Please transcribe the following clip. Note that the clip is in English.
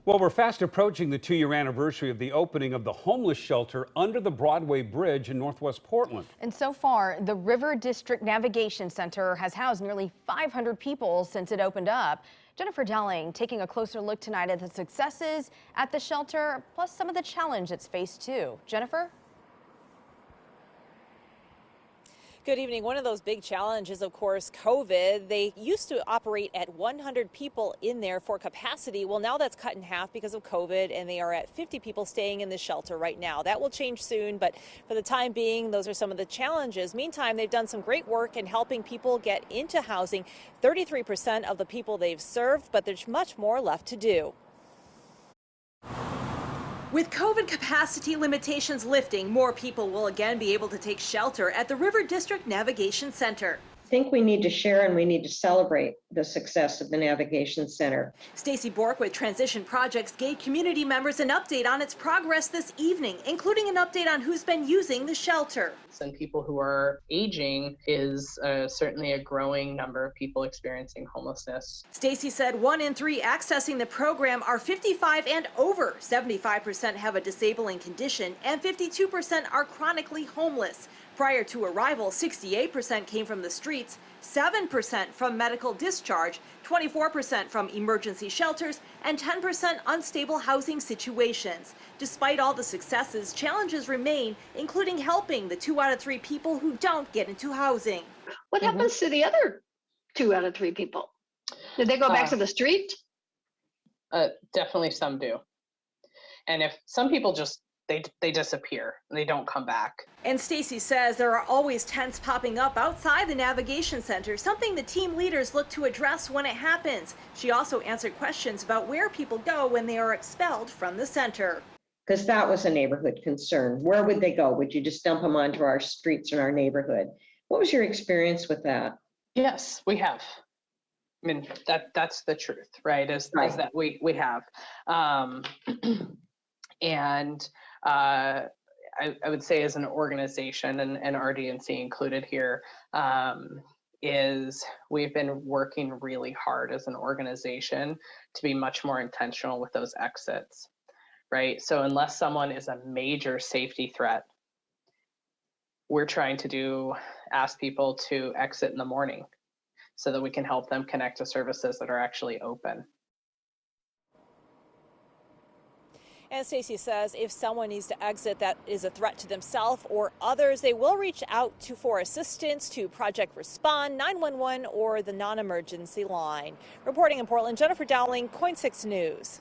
Well, we're fast approaching the 2-year anniversary of the opening of the homeless shelter under the Broadway Bridge in Northwest Portland. And so far, the River District Navigation Center has housed nearly 500 people since it opened up. Jennifer Delling taking a closer look tonight at the successes at the shelter, plus some of the challenge it's faced too. Jennifer? Good evening. One of those big challenges, of course, COVID. They used to operate at 100 people in there for capacity. Well, now that's cut in half because of COVID, and they are at 50 people staying in the shelter right now. That will change soon, but for the time being, those are some of the challenges. Meantime, they've done some great work in helping people get into housing. 33% of the people they've served, but there's much more left to do. With COVID capacity limitations lifting, more people will again be able to take shelter at the River District Navigation Center. I think we need to share and we need to celebrate the success of the Navigation Center. Stacy Bork with Transition Projects gave community members an update on its progress this evening, including an update on who's been using the shelter. And people who are aging is certainly a growing number of people experiencing homelessness. Stacy said 1 in 3 accessing the program are 55 and over. 75% have a disabling condition and 52% are chronically homeless. Prior to arrival, 68% came from the streets, 7% from medical discharge, 24% from emergency shelters, and 10% unstable housing situations. Despite all the successes, challenges remain, including helping the 2 out of 3 people who don't get into housing. What happens to the other 2 out of 3 people? Did they go back to the street? Definitely some do. And if some people just they disappear, they don't come back. And Stacy says there are always tents popping up outside the Navigation Center, something the team leaders look to address when it happens. She also answered questions about where people go when they are expelled from the center. Because that was a neighborhood concern. Where would they go? Would you just dump them onto our streets in our neighborhood? What was your experience with that? Yes, we have. I mean, that's the truth, right? Is that we have. And I would say as an organization, and RDNC included here, is we've been working really hard as an organization to be much more intentional with those exits, right? So unless someone is a major safety threat, we're trying to ask people to exit in the morning so that we can help them connect to services that are actually open. And Stacy says if someone needs to exit that is a threat to themselves or others, they will reach out for assistance to Project Respond, 911, or the non-emergency line. Reporting in Portland, Jennifer Dowling, KOIN 6 News.